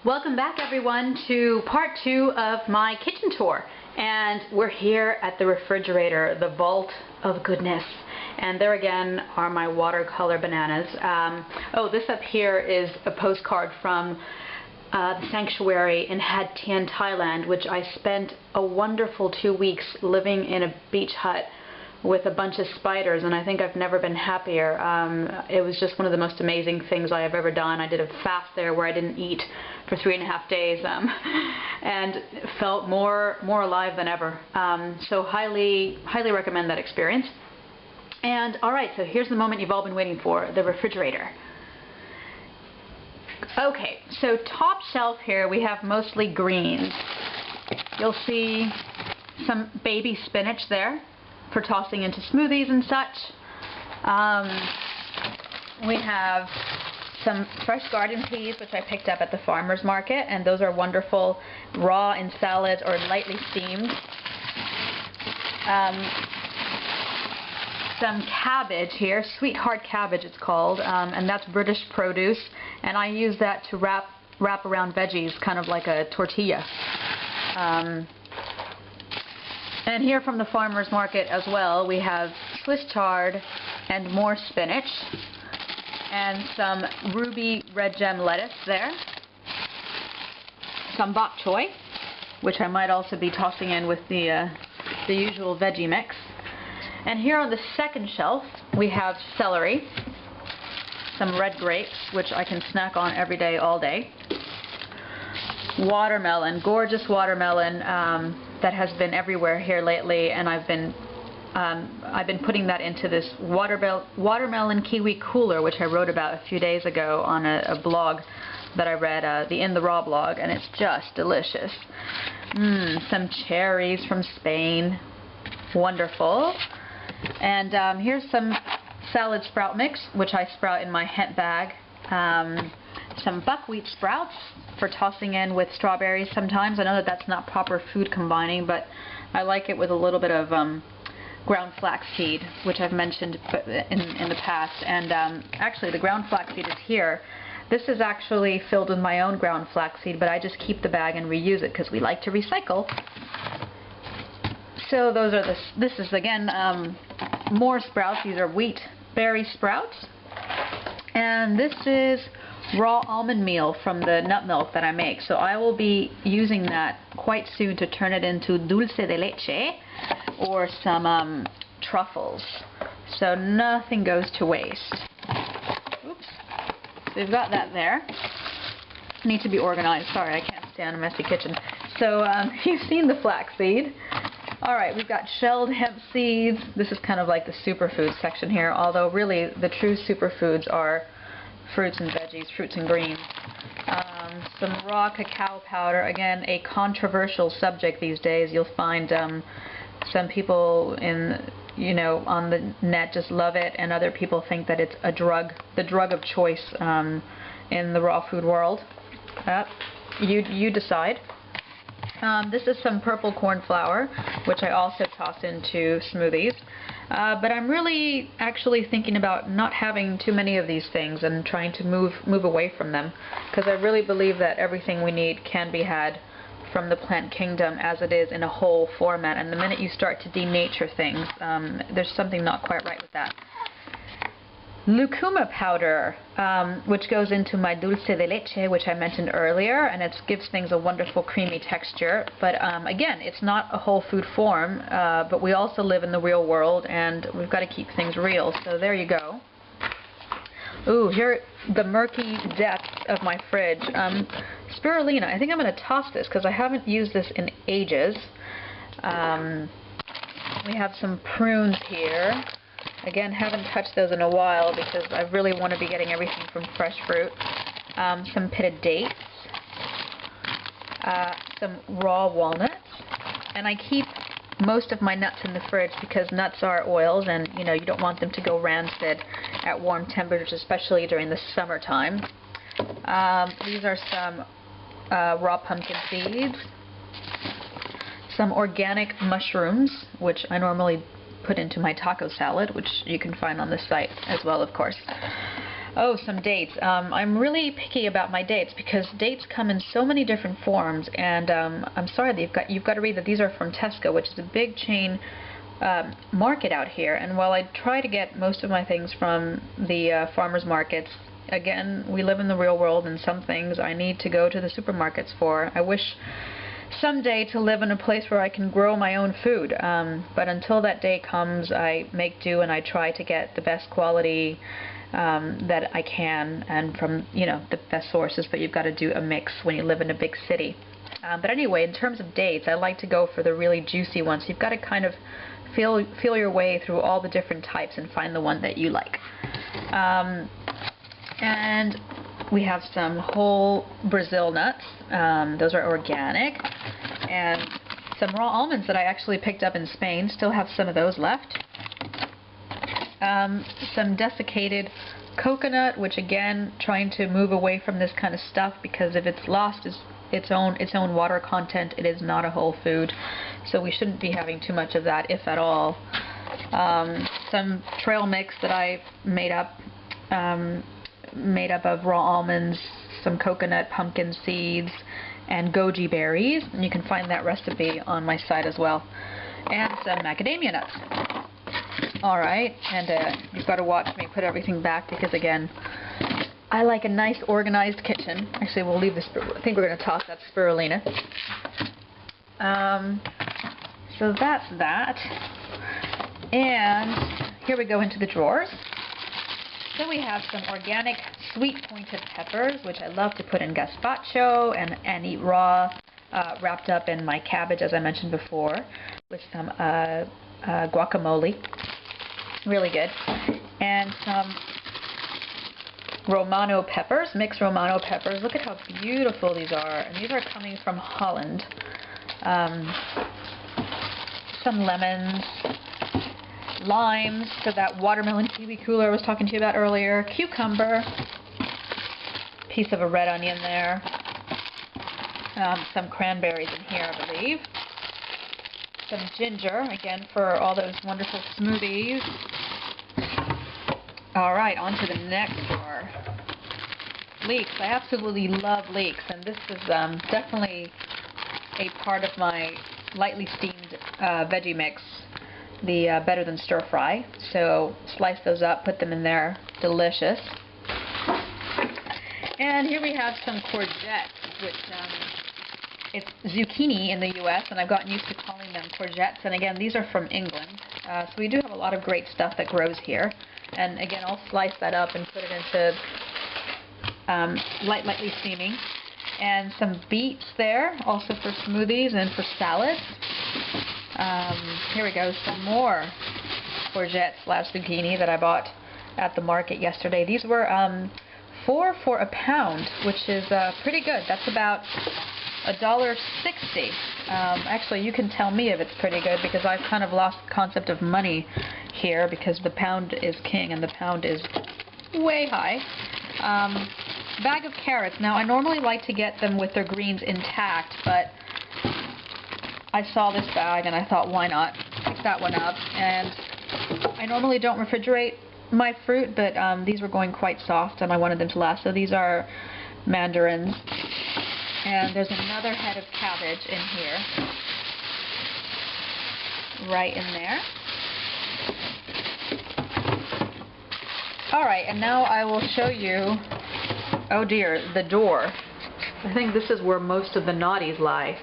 Welcome back everyone to part 2 of my kitchen tour, and we're here at the refrigerator, the vault of goodness, and there again are my watercolor bananas. This up here is a postcard from the sanctuary in Hat Tien, Thailand, which I spent a wonderful 2 weeks living in a beach hut with a bunch of spiders, and I think I've never been happier. It was just one of the most amazing things I have ever done. I did a fast there where I didn't eat for 3.5 days and felt more alive than ever. So highly recommend that experience. And alright, so here's the moment you've all been waiting for, the refrigerator. Okay, so top shelf here we have mostly greens. You'll see some baby spinach there for tossing into smoothies and such. We have some fresh garden peas, which I picked up at the farmer's market, and those are wonderful raw in salads or lightly steamed. Some cabbage here, sweetheart cabbage it's called, and that's British produce, and I use that to wrap around veggies, kind of like a tortilla. And here from the farmer's market as well, we have Swiss chard and more spinach, and some ruby red gem lettuce there, some bok choy, which I might also be tossing in with the usual veggie mix. And here on the second shelf we have celery, some red grapes, which I can snack on every day, all day, watermelon, gorgeous watermelon that has been everywhere here lately, and I've been putting that into this watermelon kiwi cooler, which I wrote about a few days ago on a blog that I read, the In the Raw blog, and it's just delicious. Some cherries from Spain, wonderful. And here's some salad sprout mix, which I sprout in my hemp bag. Some buckwheat sprouts for tossing in with strawberries sometimes. I know that that's not proper food combining, but I like it with a little bit of ground flaxseed, which I've mentioned in the past. And actually the ground flaxseed is here. This is actually filled with my own ground flaxseed, but I just keep the bag and reuse it because we like to recycle. So those are this is again more sprouts. These are wheat berry sprouts, and this is raw almond meal from the nut milk that I make. So I will be using that quite soon to turn it into dulce de leche or some truffles. So nothing goes to waste. Oops. So we've got that there. Need to be organized. Sorry, I can't stand a messy kitchen. So you've seen the flaxseed. Alright, we've got shelled hemp seeds. This is kind of like the superfood section here, although really the true superfoods are fruits and veggies, fruits and greens. Some raw cacao powder, again a controversial subject these days. You'll find some people on the net just love it, and other people think that it's a drug, the drug of choice in the raw food world. You decide. This is some purple corn flour, which I also toss into smoothies. But I'm really actually thinking about not having too many of these things and trying to move away from them, because I really believe that everything we need can be had from the plant kingdom as it is in a whole format, and the minute you start to denature things, there's something not quite right with that. Lucuma powder, which goes into my dulce de leche, which I mentioned earlier, and it gives things a wonderful creamy texture. But again, it's not a whole food form, but we also live in the real world, and we've got to keep things real. So there you go. Ooh, here the murky depths of my fridge. Spirulina. I think I'm going to toss this because I haven't used this in ages. We have some prunes here. Again, haven't touched those in a while because I really want to be getting everything from fresh fruit. Some pitted dates, some raw walnuts, and I keep most of my nuts in the fridge because nuts are oils, and you don't want them to go rancid at warm temperatures, especially during the summertime. These are some raw pumpkin seeds, some organic mushrooms, which I normally put into my taco salad, which you can find on the site as well, of course. Oh, some dates. I'm really picky about my dates because dates come in so many different forms, and I'm sorry that you've got to read that these are from Tesco, which is a big chain market out here. And while I try to get most of my things from the farmers markets, again, we live in the real world, and some things I need to go to the supermarkets for. I wish someday to live in a place where I can grow my own food, but until that day comes, I make do and I try to get the best quality that I can, and from, you know, the best sources, but you've got to do a mix when you live in a big city. But anyway, in terms of dates, I like to go for the really juicy ones. You've got to kind of feel your way through all the different types and find the one that you like. And we have some whole Brazil nuts. Those are organic. And some raw almonds that I actually picked up in Spain. Still have some of those left. Some desiccated coconut, which again, trying to move away from this kind of stuff, because if it's lost its own water content, it is not a whole food. So we shouldn't be having too much of that, if at all. Some trail mix that I made up of raw almonds, some coconut, pumpkin seeds, and goji berries. And you can find that recipe on my site as well. And some macadamia nuts. Alright, and you've got to watch me put everything back because, again, I like a nice organized kitchen. Actually, we'll leave this. I think we're going to toss that spirulina. So that's that. And here we go into the drawers. So we have some organic sweet pointed peppers, which I love to put in gazpacho and eat raw, wrapped up in my cabbage, as I mentioned before, with some guacamole. Really good. And some Romano peppers, mixed Romano peppers. Look at how beautiful these are. And these are coming from Holland. Some lemons, limes, so that watermelon kiwi cooler I was talking to you about earlier, cucumber, piece of a red onion there, some cranberries in here, I believe, some ginger, again, for all those wonderful smoothies. Alright, on to the next drawer. Leeks. I absolutely love leeks, and this is definitely a part of my lightly steamed veggie mix, the Better Than Stir Fry. So slice those up, put them in there. Delicious. And here we have some courgettes, which it's zucchini in the U.S., and I've gotten used to calling them courgettes. And again, these are from England. So we do have a lot of great stuff that grows here. And again, I'll slice that up and put it into lightly steaming. And some beets there, also for smoothies and for salads. Here we go, some more courgettes / zucchini that I bought at the market yesterday. These were $4 for a pound, which is pretty good. That's about $1.60. Actually, you can tell me if it's pretty good, because I've kind of lost the concept of money here, because the pound is king and the pound is way high. Bag of carrots. Now, I normally like to get them with their greens intact, but I saw this bag and I thought, why not pick that one up? And I normally don't refrigerate my fruit, but these were going quite soft and I wanted them to last. So these are mandarins. And there's another head of cabbage in here, right in there. Alright, and now I will show you, oh dear, the door. I think this is where most of the naughties lie.